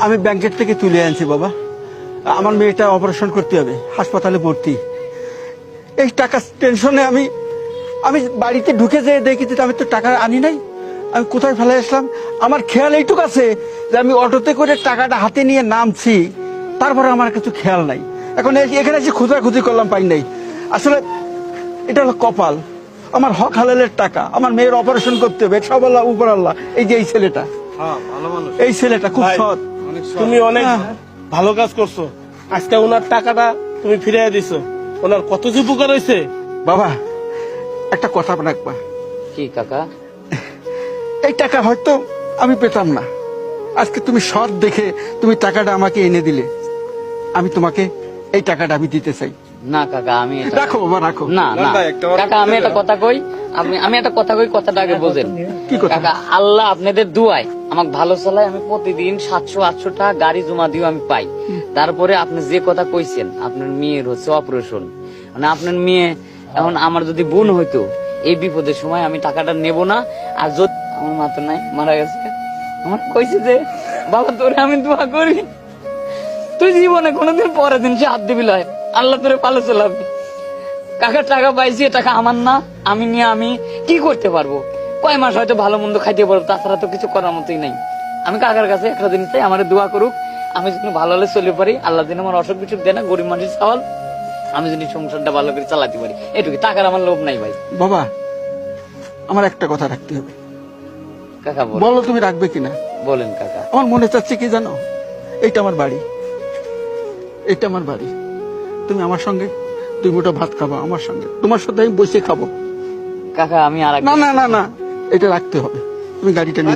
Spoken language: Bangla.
আমি ব্যাংকের থেকে তুলে আনছি বাবা। আমার মেয়েটা অপারেশন করতে হবে, হাসপাতালে ভর্তি। এই টাকা টেনশনে আমি আমি বাড়িতে ঢুকে যেয়ে দেখি যে আমি তো টাকা আনি নাই, আমি কোথায় ফেলে আসলাম। আমার খেয়াল এইটুকু আছে যে আমি অটোতে করে টাকাটা হাতে নিয়ে নামছি, তারপরে আমার কিছু খেয়াল নাই। এখন এখানে এসে খোঁজাখুঁজি করলাম, পাই নাই। আসলে এটা হলো কপাল, আমার হক হালালের টাকা, আমার মেয়ের অপারেশন করতে হবে, সব আল্লাহ উপর আল্লাহ। এই যে এই ছেলেটা, এই ছেলেটা খুব সৎ। তুমি অনেক ভালো কাজ করছো। আজকে ওনার টাকাটা তুমি ফিরিয়ে দিছো, ওনার কত যে উপকার হয়েছে। বাবা একটা কথা রাখবা। কি কাকা? এই টাকা হয়তো আমি পেতাম না, আজকে তুমি সৎ দেখে তুমি টাকাটা আমাকে এনে দিলে, আমি তোমাকে এই টাকাটা আমি দিতে চাই। না কাকা, আমি রাখো বাবা, রাখো। না না কাকা, আমি একটা কথা কই, আমি একটা কথা কই, কথাটা আগে বোঝেন। কি কথা? কাকা, আল্লাহ আপনাদের দুয়ায় আমাকে ভালো চালায়, আমি প্রতিদিন 700-800 টাকা গাড়ি জমা দিও আমি পাই। তারপরে আপনি যে কথা কইছেন, আপনার মেয়ের হচ্ছে অপারেশন, মানে আপনার মেয়ে এখন আমার যদি বোন হইতো, এই বিপদের সময় আমি টাকাটা নেব না। আর যদি আমার মা তো নাই, মারা গেছে, আমার কইছে যে বাবা তোরে আমি দোয়া করি, তুই জীবনে কোনোদিন পরের দিন সে হাত দিবি লয়, আল্লাহ তোরে ভালো চালাবি। কাকা টাকা পাইছি, টাকা আমার না, আমি নিয়ে আমি কি করতে পারবো? কয় মাস হয়তো ভালো মন্দ খাইতে পারবো, তাছাড়া তো কিছু করার মতোই নাই। আমি কাকার কাছে একটা জিনিস চাই, আমার দোয়া করুক, আমি যেন ভালো হলে চলে পারি, আল্লাহ দিন আমার অসুখ বিসুখ দেয় না, গরিব মানুষের সওয়াল, আমি যদি সংসারটা ভালো করে চালাতে পারি, এটুকু। টাকার আমার লোভ নাই ভাই। বাবা আমার একটা কথা রাখতে হবে। কাকা বলো তুমি রাখবে কিনা? বলেন কাকা। আমার মনে চাচ্ছে কি জানো, এইটা আমার বাড়ি, এটা আমার বাড়ি। তুমি আমার সঙ্গে 2 মুঠো ভাত খাবো আমার সঙ্গে, তোমার সাথে আমি বসে খাবো। কাকা আমি আর না না না না, এটা রাখতে হবে। তুমি গাড়িটা নিয়ে